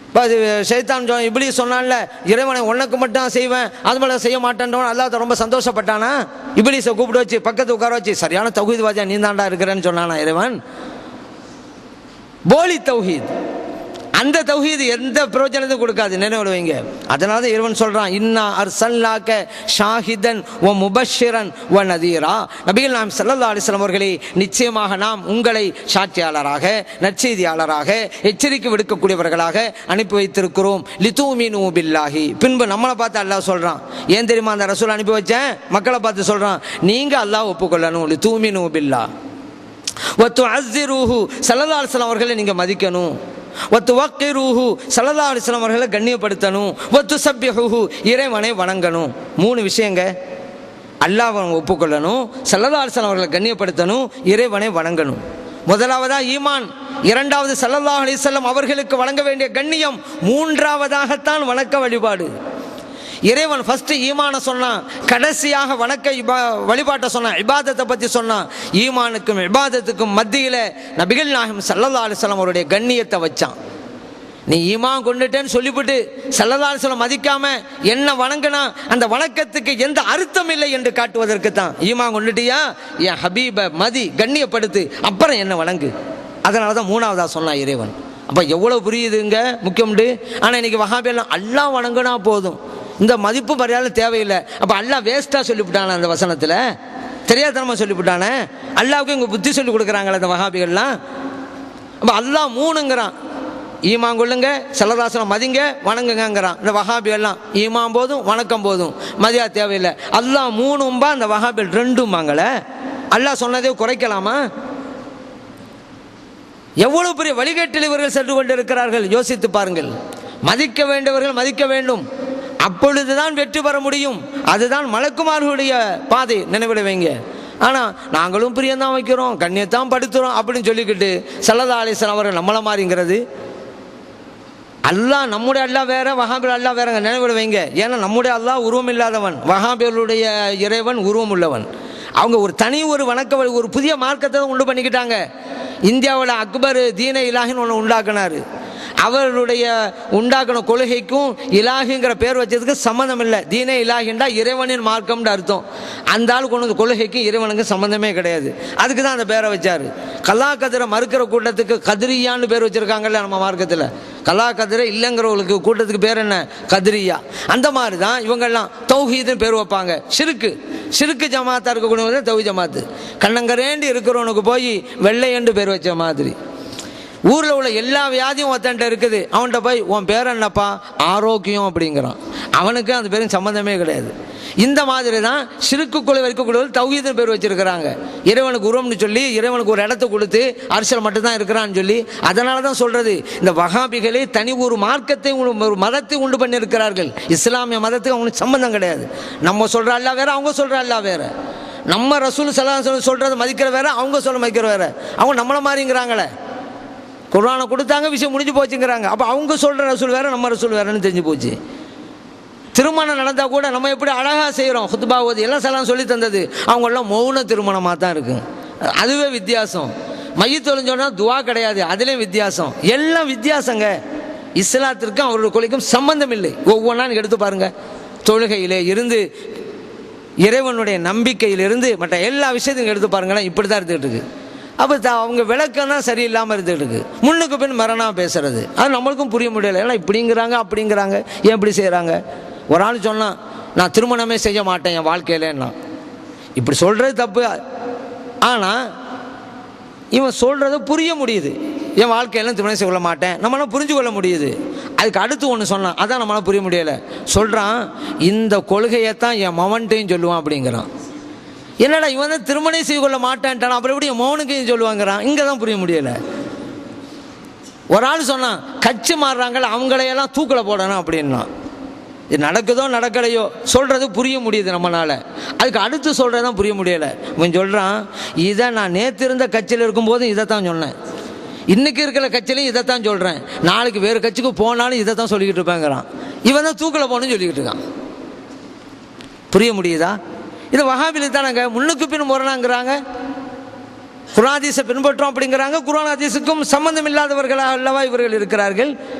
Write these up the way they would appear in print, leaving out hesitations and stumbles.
இப்போ அது ஷைத்தான் இப்படி சொன்னான்ல, இறைவனை உனக்கு மட்டும் செய்வேன் அது மேலே செய்ய மாட்டேன்றவன் அல்லாஹ் ரொம்ப சந்தோஷப்பட்டானா? இப்லீஸை கூப்பிட்டு வச்சு பக்கத்து உட்கார வச்சு சரியான தௌஹீத்வாதியா நீ தாண்டா இருக்கிறேன்னு சொன்னானா இறைவன்? போலி தௌஹீத். அந்த தௌஹீது எந்த பிரயோஜனத்தையும் கொடுக்காது, நினைவில் வைங்க. அதனால தான் இறைவன் சொல்றான், இன்னா அர்சல்னாக ஷாஹிதன் வ முபஷ்ஷிரன் வ நதீரா. நபிகள் நாயகம் ஸல்லல்லாஹு அலைஹி வஸல்லம் அவர்களே, நிச்சயமாக நாம் உங்களை சாட்சியாளராக, நற்செய்தியாளராக, எச்சரிக்கை விடுக்கக்கூடியவர்களாக அனுப்பி வைத்திருக்கிறோம். லிதூமினு பில்லாஹி. பின்பு நம்மளை பார்த்து அல்லாஹ் சொல்றான், ஏன் தெரியுமா அந்த ரசூல் அனுப்பி வச்சேன்? மக்களை பார்த்து சொல்றான், நீங்க அல்லாஹ் ஒப்புக்கொள்ளணும். லிதூமினு பில்லாஹ் வ துஅஸ்ஸிருஹு. ஸல்லல்லாஹு அலைஹி வஸல்லம் அவர்களை நீங்க மதிக்கணும். வத்துவக்கிருஹு. ஸல்லல்லாஹு அலைஹி வஸல்லம் அவர்களை கண்ணியப்படுத்தணும். வத்துஸப்பிஹுஹு. இறைவனை வணங்கணும். 3 விஷயங்க. அல்லாஹ்வை ஒப்புக்கொள்ளணும், ஸல்லல்லாஹு அலைஹி வஸல்லம் அவர்களை கண்ணியப்படுத்தணும், இறைவனை வணங்கணும். முதலாவதா ஈமான், இரண்டாவது ஸல்லல்லாஹு அலைஹி வஸல்லம் அவர்களுக்கு வழங்க வேண்டிய கண்ணியம், மூன்றாவதாகத்தான் வணக்க வழிபாடு. இறைவன் ஃபர்ஸ்ட் ஈமான சொன்னான், கடைசியாக வணக்க வழிபாட்டை சொன்னான், இபாதத்தை பற்றி சொன்னான். ஈமானுக்கும் இபாதத்துக்கும் மத்தியில் நபிகள் நாயகம் ஸல்லல்லாஹு அலைஹி வஸல்லம் அவருடைய கண்ணியத்தை வச்சான். நீ ஈமான் கொண்டுட்டேன்னு சொல்லிவிட்டு ஸல்லல்லாஹு அலைஹி வஸல்லம் மதிக்காம என்ன வணங்கினா அந்த வணக்கத்துக்கு எந்த அர்த்தம் இல்லை என்று காட்டுவதற்கு தான். ஈமான் கொண்டுட்டியா, என் ஹபீபை மதி, கண்ணியப்படுத்து, அப்புறம் என்ன வணங்கு. அதனால தான் மூணாவதா சொன்னான் இறைவன். அப்போ எவ்வளோ புரியுதுங்க, முக்கியம்ண்டு. ஆனால் இன்னைக்கு வஹாபியெல்லாம் அல்லாஹ் வணங்கினா போதும், இந்த மதிப்பு மரியாதை தேவையில்லை. அப்போ அல்லாஹ் வேஸ்ட்டாக சொல்லிவிட்டான அந்த வசனத்தில், தெரியாதனமாக சொல்லிவிட்டானே. அல்லாவுக்கு இங்கே புத்தி சொல்லி கொடுக்குறாங்களே அந்த வஹாபிகள்லாம். அப்போ அல்லாஹ் 3ங்கிறான், ஈமான் கொள்ளுங்க, ஸல்லல்லாஹு அலைஹி வஸல்லம் மதிங்க, வணங்குங்கிறான். இந்த வஹாபிகள்லாம் ஈமான் போதும் வணக்கம் போதும், மதியா தேவையில்லை. அல்லாஹ் 3 அந்த வஹாபிகள் 2 அல்லாஹ் சொன்னதே குறைக்கலாமா? எவ்வளவு பெரிய வழிகேட்டில் இவர்கள் சென்று கொண்டிருக்கிறார்கள், யோசித்து பாருங்கள். மதிக்க வேண்டியவர்கள் மதிக்க வேண்டும், அப்பொழுதுதான் வெற்றி பெற முடியும். அதுதான் மலக்குமார்களுடைய பாதை, நினைவிட வைங்க. ஆனால் நாங்களும் பிரியந்தான் வைக்கிறோம், கண்ணியத்தான் படுத்துகிறோம் அப்படின்னு சொல்லிக்கிட்டு ஸல்லல்லாஹு அலைஹி வஸல்லம் அவர்கள் நம்மளை மாறிங்கிறது. அல்லாஹ் நம்முடைய அல்லாஹ் வேற, வஹாபியர் அல்லாஹ் வேறங்க, நினைவிட வைங்க. ஏன்னா நம்முடைய அல்லாஹ் உருவம் இல்லாதவன், வஹாபியர்களுடைய இறைவன் உருவம் உள்ளவன். அவங்க ஒரு தனி ஒரு வணக்க ஒரு புதிய மார்க்கத்தை உண்டு பண்ணிக்கிட்டாங்க. இந்தியாவில் அக்பர் தீன இலாஹின்னு ஒன்று உண்டாக்குனார். அவருடைய உண்டாக்கின கொள்கைக்கும் இலாஹிங்கிற பேர் வச்சதுக்கு சம்மந்தம் இல்லை. தீனே இலாஹின்றா இறைவனின் மார்க்கம்னு அர்த்தம். அந்த ஆள் கொண்டு கொள்கைக்கும் இறைவனுக்கும் சம்மந்தமே கிடையாது. அதுக்கு தான் அந்த பேரை வச்சார். கல்லா கதிரை மறுக்கிற கூட்டத்துக்கு கதிரியான்னு பேர் வச்சுருக்காங்கல்ல நம்ம மார்க்கத்தில். கல்லா கதிரை இல்லைங்கிறவங்களுக்கு கூட்டத்துக்கு பேர் என்ன? கதிரியா. அந்த மாதிரி தான் இவங்கெல்லாம் தௌஹீதுன்னு பேர் வைப்பாங்க. ஷிருக்கு ஜமாத்தாக இருக்கக்கூடியவங்க தௌஹீத் ஜமாத்து. கண்ணங்கரேண்டி இருக்கிறவனுக்கு போய் வெள்ளையண்டு பேர் வச்ச மாதிரி. ஊரில் உள்ள எல்லா வியாதியும் ஒருத்தன்ட்ட இருக்குது, அவன்கிட்ட போய் உன் பேர் என்னப்பா? ஆரோக்கியம் அப்படிங்கிறான். அவனுக்கு அந்த பேருக்கு சம்மந்தமே கிடையாது. இந்த மாதிரி தான் ஷிர்க்குக்குள்ளே இருக்கக்கூடியவர்கள் தௌஹீதுன்னு பேர் வச்சிருக்கிறாங்க. இறைவனுக்கு உருவம்னு சொல்லி, இறைவனுக்கு ஒரு இடத்த கொடுத்து, அரசியல் மட்டும்தான் இருக்கிறான்னு சொல்லி. அதனால தான் சொல்கிறது, இந்த வஹாபிகளே தனி ஒரு மார்க்கத்தை, ஒரு மதத்தை உண்டு பண்ணியிருக்கிறார்கள். இஸ்லாமிய மதத்துக்கு அவங்களுக்கு சம்மந்தம் கிடையாது. நம்ம சொல்கிற அல்லா வேற, அவங்க சொல்கிற அல்லா வேற. நம்ம ரசூல் ஸல்லல்லாஹு அலைஹி வஸல்லம் சொல்கிறது மதிக்கிற வேற, அவங்க சொல்ல மதிக்கிற வேற. அவங்க நம்மளை மாதிரிங்கிறாங்களே, குர்ஆனை கொடுத்தாங்க, விஷயம் முடிஞ்சு போச்சுங்கிறாங்க. அப்போ அவங்க சொல்கிற ரசூல் வேறு, நம்ம ரசூல் வேறுன்னு தெரிஞ்சு போச்சு. திருமணம் நடந்தால் கூட நம்ம எப்படி அழகாக செய்கிறோம், ஹுத்பா ஓதி எல்லாம் சலாம் சொல்லி தந்தது. அவங்களாம் மௌன திருமணமாக தான் இருக்கும். அதுவே வித்தியாசம். மையத் தொழிஞ்சோன்னா துவா கிடையாது, அதுலேயும் வித்தியாசம். எல்லாம் வித்தியாசங்க. இஸ்லாத்திற்கும் அவருடைய கொள்கைக்கும் சம்பந்தம் இல்லை. ஒவ்வொன்றா எடுத்து பாருங்கள். தொழுகையிலே இருந்து, இறைவனுடைய நம்பிக்கையிலிருந்து மற்ற எல்லா விஷயத்தையும் எடுத்து பாருங்களேன், இப்படி தான் இருந்துகிட்டு இருக்கு. அப்போ அவங்க விளக்கம் தான் சரியில்லாமல் இருந்துகிட்டு இருக்கு. முன்னுக்கு பின் மரணம் பேசுறது, அது நம்மளுக்கும் புரிய முடியலை. ஏன்னா இப்படிங்கிறாங்க அப்படிங்கிறாங்க, ஏன் இப்படி செய்கிறாங்க? ஒரு ஆள் சொன்னான், நான் திருமணமே செய்ய மாட்டேன் என் வாழ்க்கையிலன்னா. இப்படி சொல்கிறது தப்பு. ஆனால் இவன் சொல்கிறத புரிய முடியுது. என் வாழ்க்கையெல்லாம் திருமணம் செய்ய மாட்டேன், நம்மளால் புரிஞ்சு கொள்ள முடியுது. அதுக்கு அடுத்து ஒன்று சொன்னான், அதான் நம்மளால் புரிய முடியலை. சொல்கிறான், இந்த கொள்கையைத்தான் என் மவன்ட்டையும் சொல்லுவான் அப்படிங்கிறான். என்னடா இவன் தான் திருமணம் செய்து கொள்ள மாட்டேன்ட்டான், அப்புறம் எப்படி மௌனுக்கையும் சொல்லுவாங்கிறான். இங்கே தான் புரிய முடியலை. ஒரு ஆள் சொன்னான், கட்சி மாறுறாங்கள அவங்களையெல்லாம் தூக்கில் போடணும் அப்படின்னா. இது நடக்குதோ நடக்கலையோ சொல்கிறது புரிய முடியுது நம்மளால். அதுக்கு அடுத்து சொல்கிறது தான் புரிய முடியலை. இவன் சொல்கிறான், இதை நான் நேற்று இருந்த கட்சியில் இருக்கும்போதும் இதை தான் சொன்னேன், இன்றைக்கி இருக்கிற கட்சியிலையும் இதைத்தான் சொல்கிறேன், நாளைக்கு வேறு கட்சிக்கு போனாலும் இதை தான் சொல்லிக்கிட்டு இருப்பேங்கிறான். இவன் தான் தூக்கில் போகணும்னு சொல்லிக்கிட்டு இருக்கான். புரிய முடியுதா? இது வஹாபில தானங்க முன்னுக்கு பின் முரணாங்கிறாங்க. குர்ஆன் ஹதீஸை பின்பற்றோம் அப்படிங்கிறாங்க. குர்ஆன் ஹதீஸுக்கும் சம்பந்தம் இல்லாதவர்களாக அல்லவா இவர்கள் இருக்கிறார்கள்.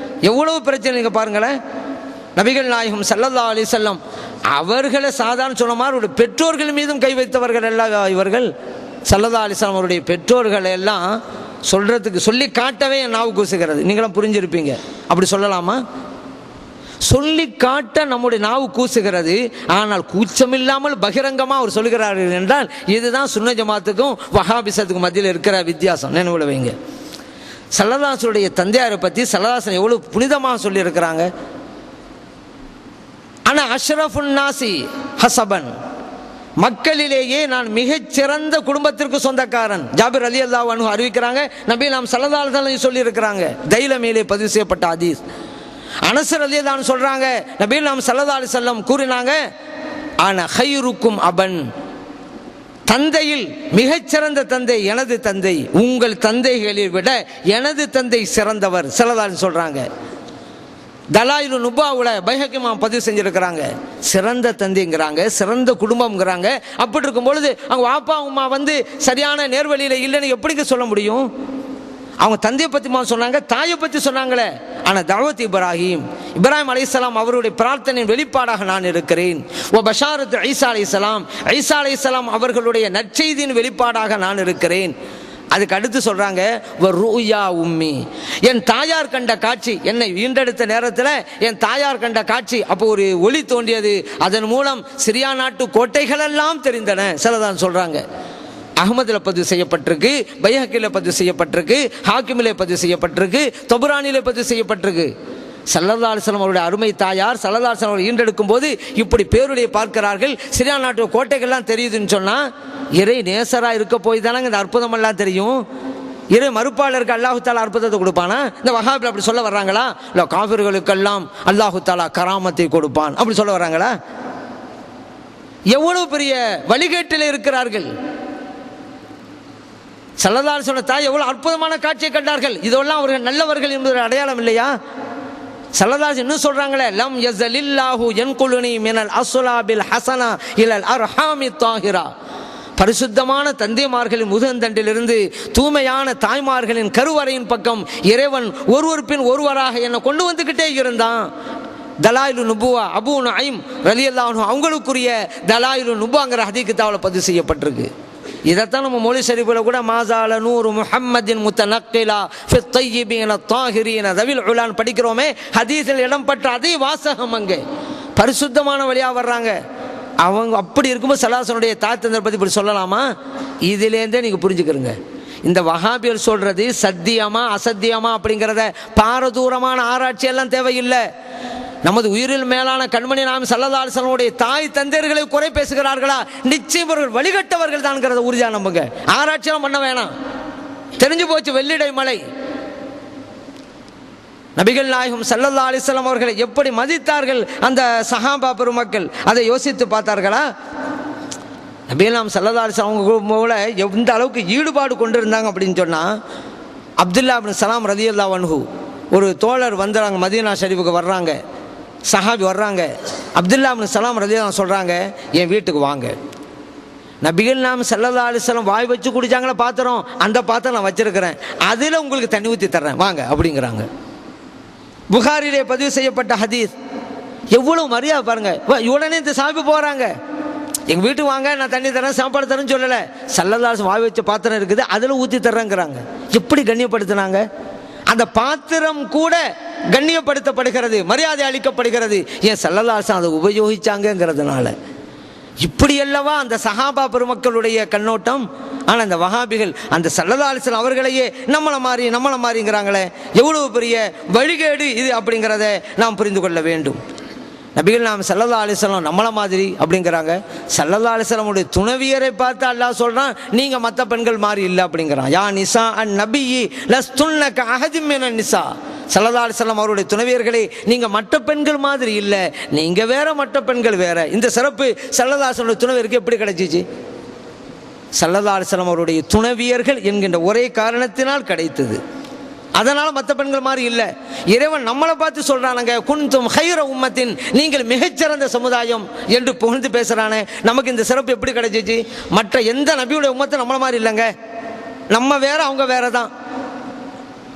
எவ்வளவு பிரச்சனை நீங்கள் பாருங்களேன். நபிகள் நாயகம் ஸல்லல்லாஹு அலைஹி வஸல்லம் அவர்களை சாதாரண சொன்ன மாதிரி அவருடைய பெற்றோர்கள் மீதும் கை வைத்தவர்கள் எல்லாம் இவர்கள். ஸல்லல்லாஹு அலைஹி வஸல்லம் அவருடைய பெற்றோர்களை எல்லாம் சொல்றதுக்கு சொல்லி காட்டவே என் நாவு கூசுகிறது. நீங்களும் புரிஞ்சிருப்பீங்க. அப்படி சொல்லலாமா? சொல்லி காட்ட நம்முடைய நாவு கூசுகிறது. ஆனால் கூச்சமில்லாமல் பகிரங்கமாக அவர் சொல்லுகிறார்கள் என்றால் இதுதான் சுன்ன ஜமாத்துக்கும் வஹாபிசத்துக்கும் மத்தியில் இருக்கிற வித்தியாசம். நினைவுல வைங்க. சல்லல்லாஹுடைய தந்தையாரை பற்றி சல்லல்லாஹு எவ்வளவு புனிதமாக சொல்லியிருக்கிறாங்க. ஆனால் அஷ்ரஃபுன் நாசி ஹசபன், மக்களிலேயே நான் மிகச்சிறந்த குடும்பத்திற்கு சொந்தக்காரன். ஜாபிர் ரலியல்லாஹு அன்ஹு அறிவிக்கிறாங்க. நபி நாம் ஸல்லல்லாஹு அலைஹி வஸல்லம் சொல்லியிருக்கிறாங்க. தைலமேலே பதிவு செய்யப்பட்ட ஹதீஸ். அனஸ் ரலியல்லாஹு அன்ஹு சொல்றாங்க, நபி நாம் ஸல்லல்லாஹு அலைஹி வஸல்லம் கூறினாங்க, அன கைருக்கும் அபன், தந்தையில் மிகச்சிறந்த தந்தை எனது தந்தை, உங்கள் தந்தைகளை விட எனது தந்தை சிறந்தவர். ஸல்லல்லாஹு அலைஹி சொல்றாங்க. தலாயிலு நுபாவுல பைஹக்கிமா பதிவு செஞ்சிருக்கிறாங்க. சிறந்த தந்தைங்கிறாங்க, சிறந்த குடும்பம்ங்கிறாங்க. அப்படி இருக்கும் பொழுது அவங்க வாப்பா அம்மா சரியான நேர்வழியில இல்லைன்னு எப்படிங்க சொல்ல முடியும்? அவங்க தந்தையை பற்றி சொன்னாங்க, தாயை பற்றி சொன்னாங்களே. ஆனால் தஅவத் இப்ராஹிம் அலைஹிஸ்ஸலாம் அவருடைய பிரார்த்தனையின் வெளிப்பாடாக நான் இருக்கிறேன். ஓ பஷாரத் ஈசா அலைஹிஸ்ஸலாம் அவர்களுடைய நற்செய்தியின் வெளிப்பாடாக நான் இருக்கிறேன். அதுக்கு அடுத்து சொல்றாங்க, ரூயா உம்மி, என் தாயார் கண்ட காட்சி, என்னை ஈண்டெடுத்த நேரத்தில் என் தாயார் கண்ட காட்சி. அப்போ ஒரு ஒளி தோன்றியது, அதன் மூலம் சிரியா நாட்டு கோட்டைகள் எல்லாம் தெரிந்தன. சிலதான் சொல்றாங்க. அஹ்மதில் பதிவு செய்யப்பட்டிருக்கு, பைஹக்கியில் பதிவு செய்யப்பட்டிருக்கு, ஹாக்கிமிலே பதிவு செய்யப்பட்டிருக்கு, தொபரானிலே பதிவு செய்யப்பட்டிருக்கு. ஸல்லல்லாஹு அலைஹி வஸல்லம் அவருடைய அருமை தாயார் ஸல்லல்லாஹு அலைஹி வஸல்லம் ஈண்டெடுக்கும் போது இப்படி பேருடைய பார்க்கிறார்கள். சிரியா நாட்டு கோட்டைகள்லாம் தெரியுதுன்னு சொன்னா இறை நேசரா இருக்க போய் தானே இந்த அற்புதம் எல்லாம் தெரியும். இறை மறுப்பாளருக்கு அல்லாஹு தாலா அற்புதத்தை கொடுப்பானா? இந்த வஹாபில் அப்படி சொல்ல வர்றாங்களா? இல்லை, காஃபிர்களுக்கெல்லாம் அல்லாஹு தாலா கராமத்தை கொடுப்பான் அப்படி சொல்ல வர்றாங்களா? எவ்வளவு பெரிய வழிகேட்டில் இருக்கிறார்கள். ஸல்லல்லாஹு அலைஹி வஸல்லம் தாய் எவ்வளவு அற்புதமான காட்சியை கண்டார்கள். இதெல்லாம் அவர்கள் நல்லவர்கள் என்பது அடையாளம் இல்லையா? ஸல்லல்லாஹு இன்னும் சொல்றாங்களே, லம் யஸலில்லாஹு யன்குலுனி மினல் அஸ்லாபில் ஹஸனா இலல் அர்ஹாமி தாஹிரா, பரிசுத்தமான தந்தைமார்களின் முதுகந்தண்டிலிருந்து தூய்மையான தாய்மார்களின் கருவறையின் பக்கம் இறைவன் ஒருவர் பின் ஒருவராக என்னை கொண்டு வந்துகிட்டே இருந்தான். தலாயிலு நுபுவா அபூ நுஐம் ரலியல்லாஹு அன்ஹு அவங்களுக்குரிய தலாயிலு நுபுவாங்கிற ஹதீஸ் கிதாபில் பதிவு செய்யப்பட்டிருக்கு. இதைத்தான் நம்ம மொழி ஷரீஃபில் கூட மாசால நூறு முஹம்மதின் முத்தனக்கிலா ஃபித் தய்யிபீன தாஹிரீன தவில் உலான் படிக்கிறோமே. ஹதீஸில் இடம்பெற்ற அதே வாசகம் அங்கே பரிசுத்தமான வழியாக வர்றாங்க. அவங்க அப்படி இருக்கும்போது ஸல்லல்லாஹுடைய தாய் தந்தை பற்றி இப்படி சொல்லலாமா? இதிலேருந்தே நீங்கள் புரிஞ்சுக்கிறங்க. இந்த வஹாபியர் சொல்றது சத்தியமா அசத்தியமா அப்படிங்கிறத பாரதூரமான ஆராய்ச்சி எல்லாம் தேவையில்லை. நமது உயிரில் மேலான கண்மணி நாம் ஸல்லல்லாஹு அலைஹி வஸல்லம் தாய் தந்தையர்களை குறை பேசுகிறார்களா? நிச்சயம் இவர்கள் வழிகட்டவர்கள் தான்ங்கிறத உறுதியா நம்புங்க. ஆராய்ச்சியெல்லாம் பண்ண வேணாம், தெரிஞ்சு போச்சு. வெள்ளிடை மலை நபிகள் நாயகம் ஸல்லல்லாஹு அலைஹி வஸல்லம் அவர்களை எப்படி மதித்தார்கள் அந்த சஹாபா பெருமக்கள், அதை யோசித்து பார்த்தார்களா? நபிகள் நாயகம் ஸல்லல்லாஹு அலைஹி வஸல்லம் அவங்க போல எந்த அளவுக்கு ஈடுபாடு கொண்டிருந்தாங்க அப்படின்னு சொன்னா, அப்துல்லா இப்னு சலாம் ரலியல்லாஹு அன்ஹு ஒரு தோழர் வந்தாங்க, மதீனா ஷரீஃபுக்கு வர்றாங்க, சஹாபி வர்றாங்க. அப்துல்லா இப்னு சலாம் ரலியல்லாஹு சொல்றாங்க, என் வீட்டுக்கு வாங்க. நபிகள் நாயகம் ஸல்லல்லாஹு அலைஹி வஸல்லம் வாய் வச்சு குடிச்சாங்களா பாத்திரம், அந்த பாத்திரம் நான் வச்சிருக்கிறேன், அதில் உங்களுக்கு தண்ணி ஊற்றி தர்றேன் வாங்க அப்படிங்கிறாங்க. புகாரிலே பதிவு செய்யப்பட்ட ஹதீஸ். எவ்வளவு மரியாதை பாருங்க. உடனே இந்த சாபி போறாங்க, எங்க வீட்டுக்கு வாங்க, நான் தண்ணி தரேன் சாப்பாடு தரேன்னு சொல்லலை. ஸல்லல்லாஹு அலைஹி வாய் வச்ச பாத்திரம் இருக்குது, அதில் ஊற்றி தர்றேங்கிறாங்க. எப்படி கண்ணியப்படுத்தினாங்க! அந்த பாத்திரம் கூட கண்ணியப்படுத்தப்படுகிறது, மரியாதை அளிக்கப்படுகிறது. ஏன் ஸல்லல்லாஹு அலைஹி வஸல்லம் அதை உபயோகிச்சாங்கிறதுனால. இப்படி அல்லவா அந்த சஹாபா பெருமக்களுடைய கண்ணோட்டம். ஆனால் இந்த வஹாபிகள் அந்த ஸல்லல்லாஹு அலைஹி வஸல்லம் அவர்களையே நம்மளை மாறிங்கிறாங்களே, எவ்வளவு பெரிய வழிகேடு இது அப்படிங்கிறத நாம் புரிந்து கொள்ள வேண்டும். நபிகள் நாயகம் ஸல்லல்லாஹு அலைஹி வஸல்லம் நம்மளை மாதிரி அப்படிங்கிறாங்க. ஸல்லல்லாஹு அலைஹி வஸல்லம் துணவியரை பார்த்து அல்லாஹ் சொல்றான், நீங்க மற்ற பெண்கள் மாதிரி இல்லை அப்படிங்கிறான். யா நிசா அன் நபியி லஸ்துன்ன கஅஹதிம் மினன் நிசா. ஸல்லல்லாஹு அலைஹி வஸல்லம் அவருடைய துணவியர்களே, நீங்க மற்ற பெண்கள் மாதிரி இல்லை, நீங்க வேற மற்ற பெண்கள் வேற. இந்த சிறப்பு ஸல்லல்லாஹு அலைஹி வஸல்லம் துணவியருக்கு எப்படி கிடைச்சிச்சு? ஸல்லல்லாஹு அலைஹி வஸல்லம் அவருடைய துணவியர்கள் என்கின்ற ஒரே காரணத்தினால் கிடைத்தது. அதனால மற்ற பெண்கள் மாதிரி இல்லை. இறைவன் நம்மளை பார்த்து சொல்றானுங்க, குன்தும் ஹைர உம்மத்தின், நீங்கள் மிகச்சிறந்த சமுதாயம் என்று புகழ்ந்து பேசுறானே. நமக்கு இந்த சிறப்பு எப்படி கிடைச்சிச்சு? மற்ற எந்த நபியுடைய உம்மத்தை நம்மள மாதிரி இல்லைங்க, நம்ம வேற அவங்க வேற தான்.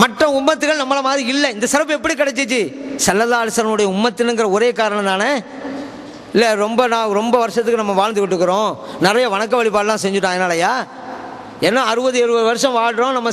மற்ற உம்மத்துகள் நம்மளை மாதிரி இல்லை. இந்த சிறப்பு எப்படி கிடைச்சிச்சு? ஸல்லல்லாஹு அலைஹி வஸல்லமுடைய உம்மத்துனுங்கிற ஒரே காரணம் தானே. இல்லை ரொம்ப வருஷத்துக்கு நம்ம வாழ்ந்துக்கிட்டு இருக்கிறோம், நிறைய வணக்க வழிபாடெலாம் செஞ்சுட்டோம். அதனாலயா? ஏன்னா 60-70 வருஷம் வாழ்கிறோம், நம்ம